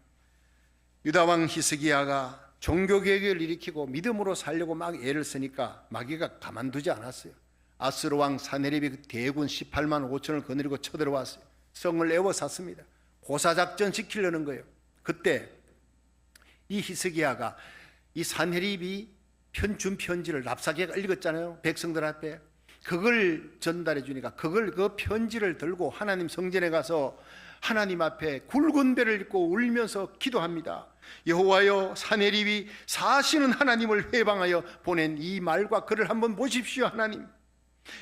유다왕 히스기야가 종교개혁을 일으키고 믿음으로 살려고 막 애를 쓰니까 마귀가 가만두지 않았어요. 아스르왕 사네립이 대군 18만 5천을 거느리고 쳐들어왔어요. 성을 에워쌌습니다. 고사작전 시키려는 거예요. 그때 이 히스기야가 이 사네립이 준 편지를 랍사게가 읽었잖아요. 백성들 앞에. 그걸 전달해 주니까 그 편지를 들고 하나님 성전에 가서 하나님 앞에 굵은 배를 입고 울면서 기도합니다. 여호와여, 사네립이 사시는 하나님을 회방하여 보낸 이 말과 글을 한번 보십시오. 하나님,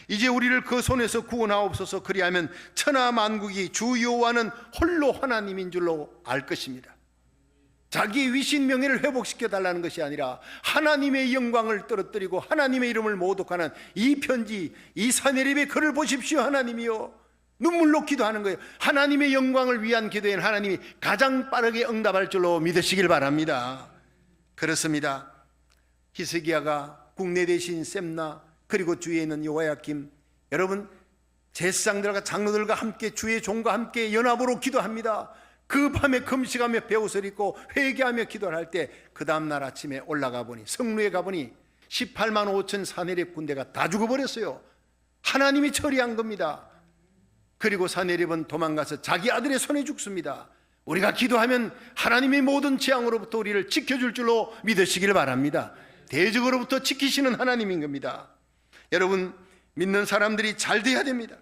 이제 우리를 그 손에서 구원하옵소서. 그리하면 천하 만국이 주 여호와는 홀로 하나님인 줄로 알 것입니다. 자기의 위신 명예를 회복시켜 달라는 것이 아니라 하나님의 영광을 떨어뜨리고 하나님의 이름을 모독하는 이 편지, 이 사네립의 글을 보십시오. 하나님이요, 눈물로 기도하는 거예요. 하나님의 영광을 위한 기도에는 하나님이 가장 빠르게 응답할 줄로 믿으시길 바랍니다. 그렇습니다. 히스기야가 국내 대신 셈나, 그리고 주위에 있는 여호야김, 여러분 제사장들과 장로들과 함께 주의 종과 함께 연합으로 기도합니다. 그 밤에 금식하며 베옷을 입고 회개하며 기도를 할 때 그 다음날 아침에 올라가 보니, 성루에 가보니 18만 5천 사네립 군대가 다 죽어버렸어요. 하나님이 처리한 겁니다. 그리고 사네립은 도망가서 자기 아들의 손에 죽습니다. 우리가 기도하면 하나님의 모든 재앙으로부터 우리를 지켜줄 줄로 믿으시길 바랍니다. 대적으로부터 지키시는 하나님인 겁니다. 여러분, 믿는 사람들이 잘 돼야 됩니다.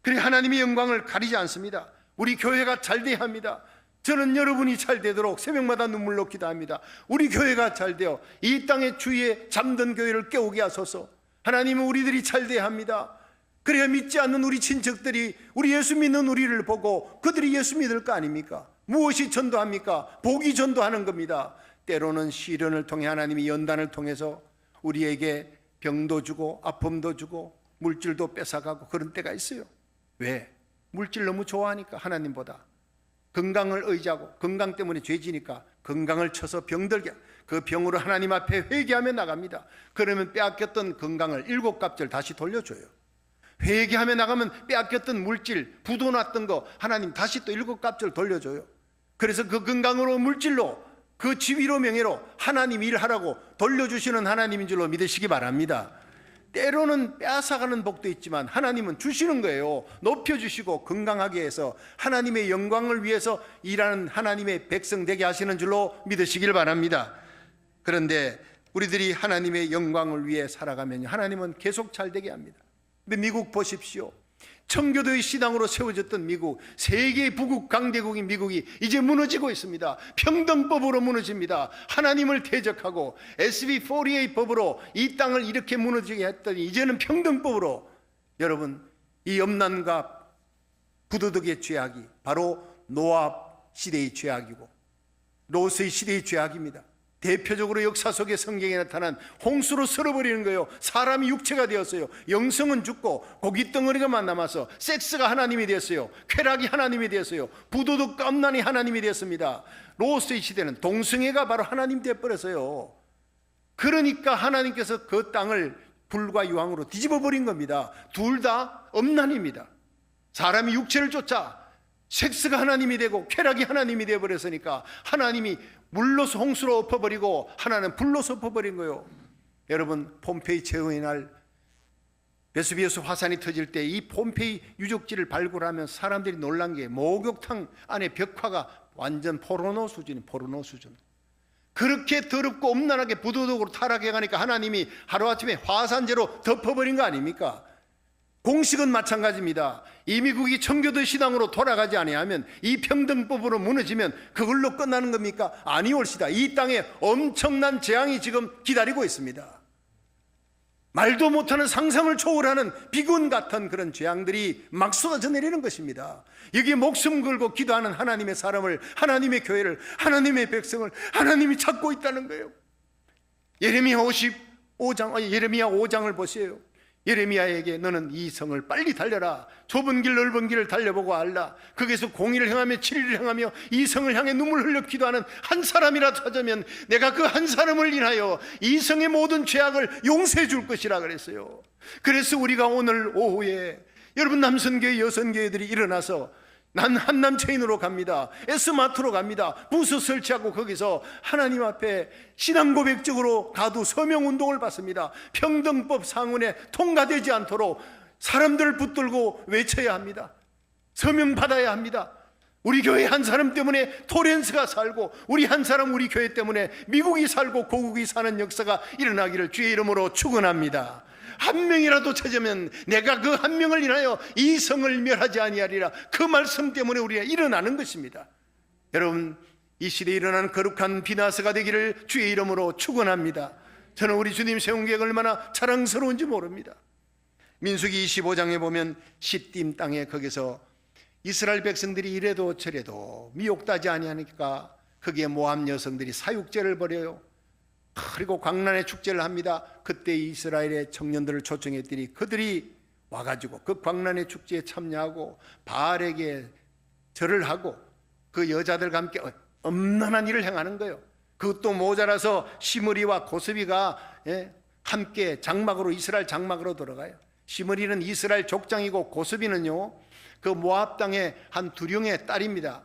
그래 하나님의 영광을 가리지 않습니다. 우리 교회가 잘 돼야 합니다. 저는 여러분이 잘 되도록 새벽마다 눈물로 기도합니다. 우리 교회가 잘 되어 이 땅의 주위에 잠든 교회를 깨우게 하소서. 하나님은 우리들이 잘 돼야 합니다. 그래야 믿지 않는 우리 친척들이 우리 예수 믿는 우리를 보고 그들이 예수 믿을 거 아닙니까? 무엇이 전도합니까? 복이 전도하는 겁니다. 때로는 시련을 통해 하나님이 연단을 통해서 우리에게 병도 주고 아픔도 주고 물질도 뺏어가고 그런 때가 있어요. 왜? 물질 너무 좋아하니까. 하나님보다 건강을 의지하고 건강 때문에 죄지니까 건강을 쳐서 병들게, 그 병으로 하나님 앞에 회개하며 나갑니다. 그러면 빼앗겼던 건강을 7갑절 다시 돌려줘요. 회개하며 나가면 빼앗겼던 물질, 부도났던 거 하나님 다시 또 7갑절 돌려줘요. 그래서 그 건강으로 물질로 그 지위로 명예로 하나님 일하라고 돌려주시는 하나님인 줄로 믿으시기 바랍니다. 때로는 빼앗아가는 복도 있지만 하나님은 주시는 거예요. 높여주시고 건강하게 해서 하나님의 영광을 위해서 일하는 하나님의 백성 되게 하시는 줄로 믿으시길 바랍니다. 그런데 우리들이 하나님의 영광을 위해 살아가면 하나님은 계속 잘 되게 합니다. 근데 미국 보십시오. 청교도의 신앙으로 세워졌던 미국, 세계 부국 강대국인 미국이 이제 무너지고 있습니다. 평등법으로 무너집니다. 하나님을 대적하고 SB48 법으로 이 땅을 이렇게 무너지게 했더니 이제는 평등법으로, 여러분, 이 염난과 부도덕의 죄악이 바로 노아 시대의 죄악이고 롯의 시대의 죄악입니다. 대표적으로 역사 속에 성경에 나타난 홍수로 쓸어버리는 거예요. 사람이 육체가 되었어요. 영성은 죽고 고깃덩어리가만 남아서 섹스가 하나님이 되었어요. 쾌락이 하나님이 되었어요. 부도덕과 음란이 하나님이 되었습니다. 롯의 시대는 동성애가 바로 하나님 되어버렸어요. 그러니까 하나님께서 그 땅을 불과 유황으로 뒤집어 버린 겁니다. 둘 다 음란입니다. 사람이 육체를 쫓아 섹스가 하나님이 되고 쾌락이 하나님이 되어버렸으니까 하나님이 물로서 홍수로 엎어버리고 하나는 불로서 엎어버린 거예요. 여러분, 폼페이 최후의 날 베수비우스 화산이 터질 때 이 폼페이 유적지를 발굴하면 사람들이 놀란 게 목욕탕 안에 벽화가 완전 포르노 수준. 그렇게 더럽고 음란하게 부도덕으로 타락해 가니까 하나님이 하루아침에 화산재로 덮어버린 거 아닙니까? 공식은 마찬가지입니다. 이 미국이 청교도 신앙으로 돌아가지 아니하면, 이 평등법으로 무너지면 그걸로 끝나는 겁니까? 아니올시다. 이 땅에 엄청난 재앙이 지금 기다리고 있습니다. 말도 못하는 상상을 초월하는 비군 같은 그런 재앙들이 막 쏟아져 내리는 것입니다. 여기에 목숨 걸고 기도하는 하나님의 사람을, 하나님의 교회를, 하나님의 백성을 하나님이 찾고 있다는 거예요. 예레미야 5장을 보세요. 예레미야에게 너는 이 성을 빨리 달려라. 좁은 길 넓은 길을 달려보고 알라. 거기서 공의를 행하며 진리를 행하며 이 성을 향해 눈물 흘려 기도하는 한 사람이라도 찾으면 내가 그 한 사람을 인하여 이 성의 모든 죄악을 용서해 줄 것이라 그랬어요. 그래서 우리가 오늘 오후에 여러분 남선교회 여선교회들이 일어나서 난 한남체인으로 갑니다. S마트로 갑니다. 부스 설치하고 거기서 하나님 앞에 신앙 고백적으로 가두 서명운동을 받습니다. 평등법 상원에 통과되지 않도록 사람들을 붙들고 외쳐야 합니다. 서명 받아야 합니다. 우리 교회 한 사람 때문에 토렌스가 살고, 우리 한 사람 우리 교회 때문에 미국이 살고 고국이 사는 역사가 일어나기를 주의 이름으로 축원합니다. 한 명이라도 찾으면 내가 그 한 명을 인하여 이 성을 멸하지 아니하리라. 그 말씀 때문에 우리가 일어나는 것입니다. 여러분, 이 시대에 일어나는 거룩한 비나스가 되기를 주의 이름으로 축원합니다. 저는 우리 주님 세운 계획 얼마나 자랑스러운지 모릅니다. 민수기 25장에 보면 시딤 땅에 거기서 이스라엘 백성들이 이래도 저래도 미혹하지 아니하니까 거기에 모압 여성들이 사육제를 벌여요. 그리고 광란의 축제를 합니다. 그때 이스라엘의 청년들을 초청했더니 그들이 와가지고 그 광란의 축제에 참여하고 바알에게 절을 하고 그 여자들과 함께 엄난한 일을 행하는 거예요. 그것도 모자라서 시므리와 고스비가 함께 장막으로, 이스라엘 장막으로 들어가요. 시므리는 이스라엘 족장이고 고스비는요 그 모압 땅의 한 두령의 딸입니다.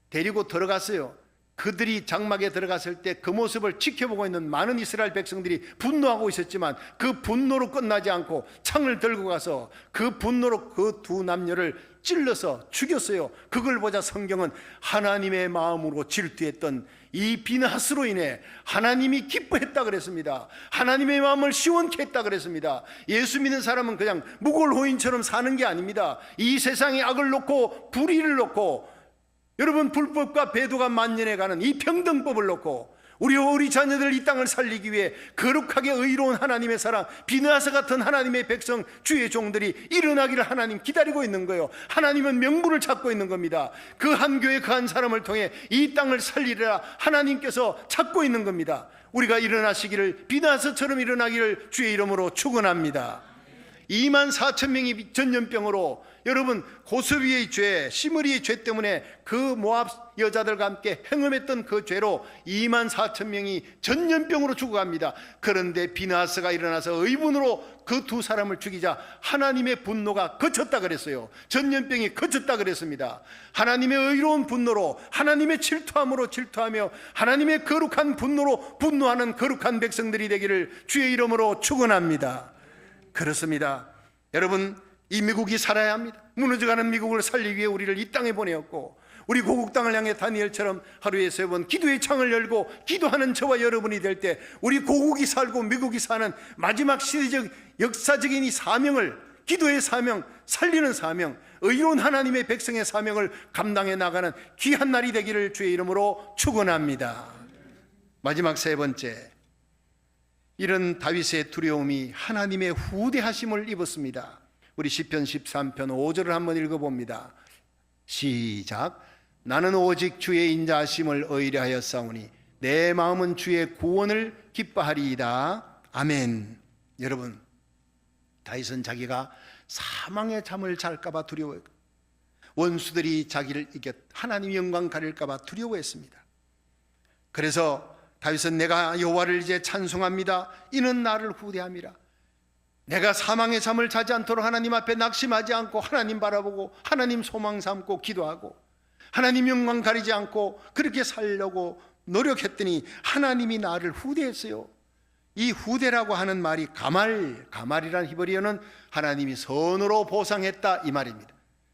데리고 들어갔어요. 그들이 장막에 들어갔을 때 그 모습을 지켜보고 있는 많은 이스라엘 백성들이 분노하고 있었지만 그 분노로 끝나지 않고 창을 들고 가서 그 분노로 그 두 남녀를 찔러서 죽였어요. 그걸 보자 성경은 하나님의 마음으로 질투했던 이 비나스로 인해 하나님이 기뻐했다 그랬습니다. 하나님의 마음을 시원케 했다 그랬습니다. 예수 믿는 사람은 그냥 무골호인처럼 사는 게 아닙니다. 이 세상에 악을 놓고 불의를 놓고, 여러분, 불법과 배도가 만연해 가는 이 평등법을 놓고 우리 자녀들 이 땅을 살리기 위해 거룩하게 의로운 하나님의 사람, 비느하스 같은 하나님의 백성, 주의 종들이 일어나기를 하나님 기다리고 있는 거예요. 하나님은 명분을 찾고 있는 겁니다. 그 한 교회 그 한 사람을 통해 이 땅을 살리리라 하나님께서 찾고 있는 겁니다. 우리가 일어나시기를, 비느하스처럼 일어나기를 주의 이름으로 축원합니다. 24,000명이 전염병으로, 여러분, 고스비의 죄, 시므리의 죄 때문에 그 모압 여자들과 함께 행음했던 그 죄로 24,000명이 전염병으로 죽어갑니다. 그런데 비느하스가 일어나서 의분으로 그 두 사람을 죽이자 하나님의 분노가 그쳤다 그랬어요. 전염병이 그쳤다 그랬습니다. 하나님의 의로운 분노로, 하나님의 질투함으로 질투하며 하나님의 거룩한 분노로 분노하는 거룩한 백성들이 되기를 주의 이름으로 축원합니다. 그렇습니다. 여러분, 이 미국이 살아야 합니다. 무너져가는 미국을 살리기 위해 우리를 이 땅에 보내었고, 우리 고국 땅을 향해 다니엘처럼 하루에 3번 기도의 창을 열고 기도하는 저와 여러분이 될 때, 우리 고국이 살고 미국이 사는 마지막 시대적 역사적인 이 사명을, 기도의 사명, 살리는 사명, 의로운 하나님의 백성의 사명을 감당해 나가는 귀한 날이 되기를 주의 이름으로 축원합니다. 마지막 3번째, 이런 다윗의 두려움이 하나님의 후대하심을 입었습니다. 우리 시편 13편 5절을 한번 읽어봅니다. 시작. 나는 오직 주의 인자하심을 의뢰하였사오니 내 마음은 주의 구원을 기뻐하리이다. 아멘. 여러분, 다윗은 자기가 사망의 잠을 잘까봐 두려워했고, 원수들이 자기를 이겨 하나님 영광 가릴까봐 두려워했습니다. 그래서 다윗은 내가 여호와를 이제 찬송합니다. 이는 나를 후대함이라. 내가 사망의 잠을 자지 않도록 하나님 앞에 낙심하지 않고 하나님 바라보고 하나님 소망 삼고 기도하고 하나님 영광 가리지 않고 그렇게 살려고 노력했더니 하나님이 나를 후대했어요. 이 후대라고 하는 말이 가말이라는 히브리어는 하나님이 선으로 보상했다 이 말입니다.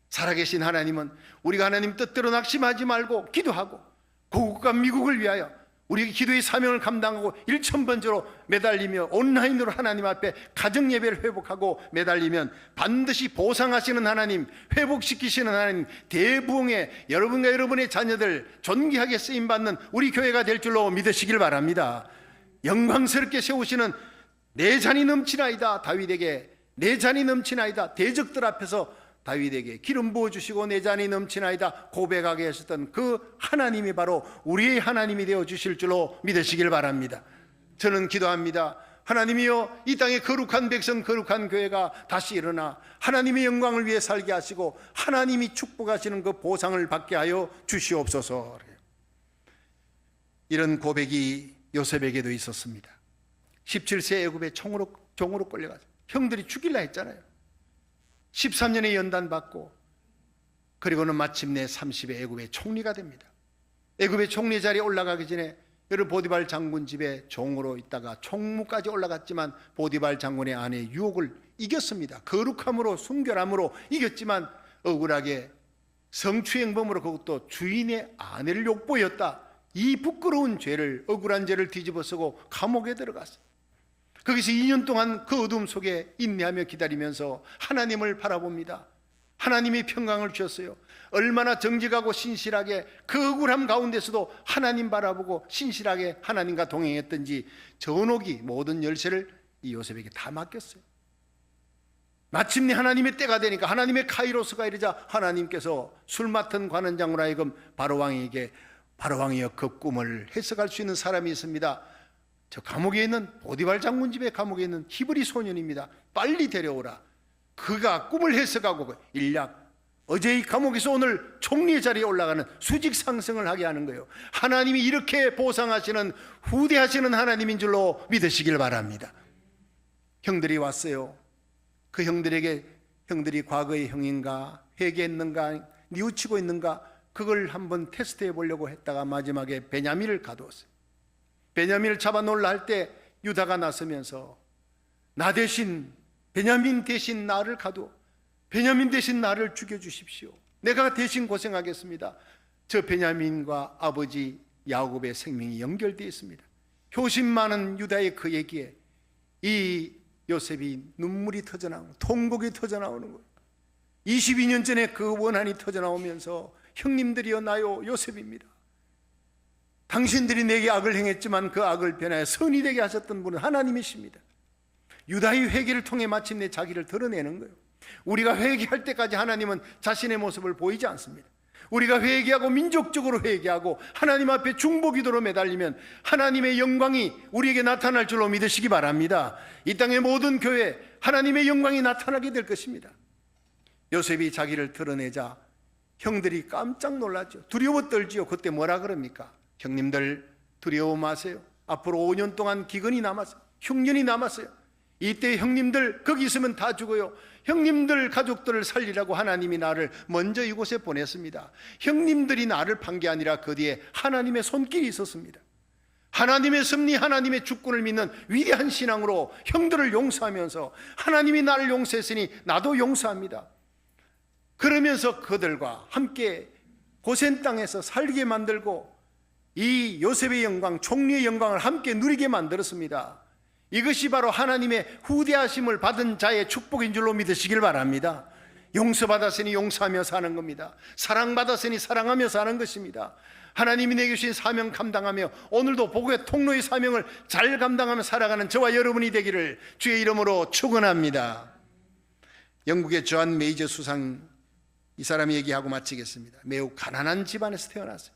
살아계신 하나님은 우리가 하나님 뜻대로 낙심하지 말고 기도하고 고국과 미국을 위하여 우리 기도의 사명을 감당하고 일천번제로 매달리며 온라인으로 하나님 앞에 가정예배를 회복하고 매달리면 반드시 보상하시는 하나님, 회복시키시는 하나님, 대부흥의 여러분과 여러분의 자녀들 존귀하게 쓰임받는 우리 교회가 될 줄로 믿으시길 바랍니다. 영광스럽게 세우시는 내 잔이 넘치나이다. 다윗에게 내 잔이 넘치나이다. 대적들 앞에서 다윗에게 기름 부어주시고 내 잔이 넘치나이다 고백하게 하셨던 그 하나님이 바로 우리의 하나님이 되어 주실 줄로 믿으시길 바랍니다. 저는 기도합니다. 하나님이여, 이 땅의 거룩한 백성, 거룩한 교회가 다시 일어나 하나님의 영광을 위해 살게 하시고 하나님이 축복하시는 그 보상을 받게 하여 주시옵소서. 이런 고백이 요셉에게도 있었습니다. 17세 애굽의 종으로 끌려가서 형들이 죽일라 했잖아요. 13년의 연단 받고, 그리고는 마침내 30의 애굽의 총리가 됩니다. 애굽의 총리 자리에 올라가기 전에 여러분, 보디발 장군 집에 종으로 있다가 총무까지 올라갔지만 보디발 장군의 아내의 유혹을 이겼습니다. 거룩함으로 순결함으로 이겼지만 억울하게 성추행범으로, 그것도 주인의 아내를 욕보였다, 이 부끄러운 죄를, 억울한 죄를 뒤집어쓰고 감옥에 들어갔어요. 거기서 2년 동안 그 어둠 속에 인내하며 기다리면서 하나님을 바라봅니다. 하나님이 평강을 주셨어요. 얼마나 정직하고 신실하게 그 억울함 가운데서도 하나님 바라보고 신실하게 하나님과 동행했던지 전옥이 모든 열쇠를 이 요셉에게 다 맡겼어요. 마침내 하나님의 때가 되니까 하나님의 카이로스가 이르자 하나님께서 술 맡은 관원장으로 하여금 바로왕에게, 바로왕이여 그 꿈을 해석할 수 있는 사람이 있습니다. 저 감옥에 있는 보디발 장군 집의 감옥에 있는 히브리 소년입니다. 빨리 데려오라. 그가 꿈을 해석하고 일약 어제 이 감옥에서 오늘 총리의 자리에 올라가는 수직 상승을 하게 하는 거예요. 하나님이 이렇게 보상하시는, 후대하시는 하나님인 줄로 믿으시길 바랍니다. 형들이 왔어요. 그 형들에게 형들이 과거의 형인가, 회개했는가, 뉘우치고 있는가, 그걸 한번 테스트해 보려고 했다가 마지막에 베냐민을 가두었어요. 베냐민을 잡아 놓으려 할 때 유다가 나서면서 나 대신, 베냐민 대신 나를 가두어 베냐민 대신 나를 죽여주십시오. 내가 대신 고생하겠습니다. 저 베냐민과 아버지 야곱의 생명이 연결되어 있습니다. 효심 많은 유다의 그 얘기에 이 요셉이 눈물이 터져나오고 통곡이 터져나오는 거예요. 22년 전에 그 원한이 터져나오면서 형님들이여 나요 요셉입니다. 당신들이 내게 악을 행했지만 그 악을 변하여 선이 되게 하셨던 분은 하나님이십니다. 유다의 회개를 통해 마침내 자기를 드러내는 거예요. 우리가 회개할 때까지 하나님은 자신의 모습을 보이지 않습니다. 우리가 회개하고 민족적으로 회개하고 하나님 앞에 중보기도로 매달리면 하나님의 영광이 우리에게 나타날 줄로 믿으시기 바랍니다. 이 땅의 모든 교회에 하나님의 영광이 나타나게 될 것입니다. 요셉이 자기를 드러내자 형들이 깜짝 놀랐죠. 두려워 떨지요. 그때 뭐라 그럽니까? 형님들 두려워 마세요. 앞으로 5년 동안 기근이 남았어요. 흉년이 남았어요. 이때 형님들 거기 있으면 다 죽어요. 형님들 가족들을 살리라고 하나님이 나를 먼저 이곳에 보냈습니다. 형님들이 나를 판 게 아니라 그 뒤에 하나님의 손길이 있었습니다. 하나님의 섭리, 하나님의 주권을 믿는 위대한 신앙으로 형들을 용서하면서 하나님이 나를 용서했으니 나도 용서합니다. 그러면서 그들과 함께 고센 땅에서 살게 만들고 이 요셉의 영광, 총리의 영광을 함께 누리게 만들었습니다. 이것이 바로 하나님의 후대하심을 받은 자의 축복인 줄로 믿으시길 바랍니다. 용서받았으니 용서하며 사는 겁니다. 사랑받았으니 사랑하며 사는 것입니다. 하나님이 내게 주신 사명 감당하며 오늘도 복음의 통로의 사명을 잘 감당하며 살아가는 저와 여러분이 되기를 주의 이름으로 축원합니다. 영국의 존 메이저 수상, 이 사람이 얘기하고 마치겠습니다. 매우 가난한 집안에서 태어났어요.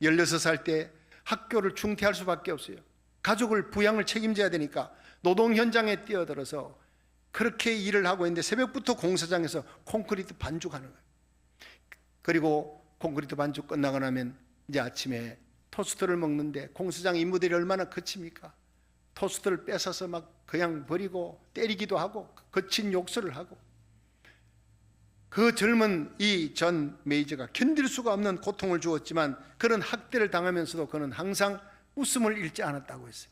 16살 때 학교를 중퇴할 수밖에 없어요. 가족을 부양을 책임져야 되니까 노동 현장에 뛰어들어서 그렇게 일을 하고 있는데 새벽부터 공사장에서 콘크리트 반죽하는 거예요. 그리고 콘크리트 반죽 끝나고 나면 이제 아침에 토스트를 먹는데 공사장 임무들이 얼마나 거칩니까? 토스트를 뺏어서 막 그냥 버리고 때리기도 하고 거친 욕설을 하고, 그 젊은 이 존 메이저가 견딜 수가 없는 고통을 주었지만 그런 학대를 당하면서도 그는 항상 웃음을 잃지 않았다고 했어요.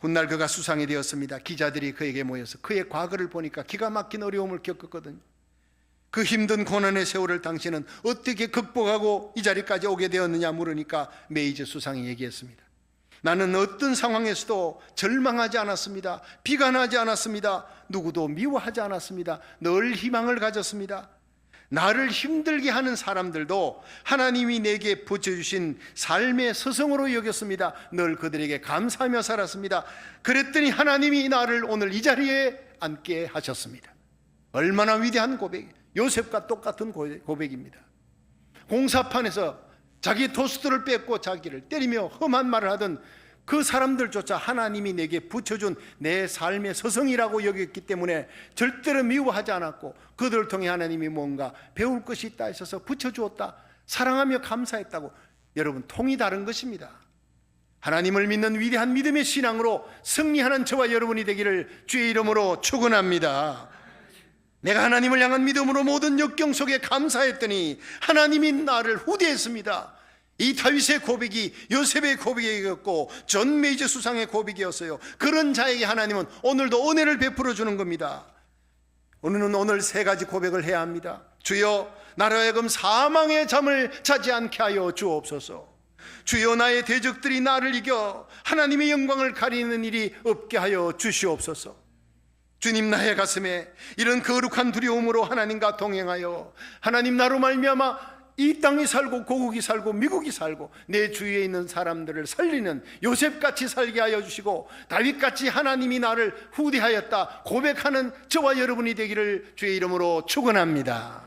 훗날 그가 수상이 되었습니다. 기자들이 그에게 모여서 그의 과거를 보니까 기가 막힌 어려움을 겪었거든요. 그 힘든 고난의 세월을 당신은 어떻게 극복하고 이 자리까지 오게 되었느냐 물으니까 메이저 수상이 얘기했습니다. 나는 어떤 상황에서도 절망하지 않았습니다. 비관하지 않았습니다. 누구도 미워하지 않았습니다. 늘 희망을 가졌습니다. 나를 힘들게 하는 사람들도 하나님이 내게 붙여주신 삶의 서성으로 여겼습니다. 늘 그들에게 감사하며 살았습니다. 그랬더니 하나님이 나를 오늘 이 자리에 앉게 하셨습니다. 얼마나 위대한 고백이에요. 요셉과 똑같은 고백입니다. 공사판에서 자기 토스트를 뺏고 자기를 때리며 험한 말을 하던 그 사람들조차 하나님이 내게 붙여준 내 삶의 서성이라고 여겼기 때문에 절대로 미워하지 않았고 그들을 통해 하나님이 뭔가 배울 것이 있다 해서 붙여주었다, 사랑하며 감사했다고. 여러분, 통이 다른 것입니다. 하나님을 믿는 위대한 믿음의 신앙으로 승리하는 저와 여러분이 되기를 주의 이름으로 축원합니다. 내가 하나님을 향한 믿음으로 모든 역경 속에 감사했더니 하나님이 나를 후대했습니다. 이 다윗의 고백이 요셉의 고백이었고 존 메이저 수상의 고백이었어요. 그런 자에게 하나님은 오늘도 은혜를 베풀어 주는 겁니다. 우리는 오늘 세 가지 고백을 해야 합니다. 주여, 나로 하여금 사망의 잠을 자지 않게 하여 주옵소서. 주여, 나의 대적들이 나를 이겨 하나님의 영광을 가리는 일이 없게 하여 주시옵소서. 주님, 나의 가슴에 이런 거룩한 두려움으로 하나님과 동행하여 하나님, 나로 말미암아 이 땅이 살고 고국이 살고 미국이 살고 내 주위에 있는 사람들을 살리는 요셉같이 살게 하여 주시고 다윗같이 하나님이 나를 후대하였다 고백하는 저와 여러분이 되기를 주의 이름으로 축원합니다.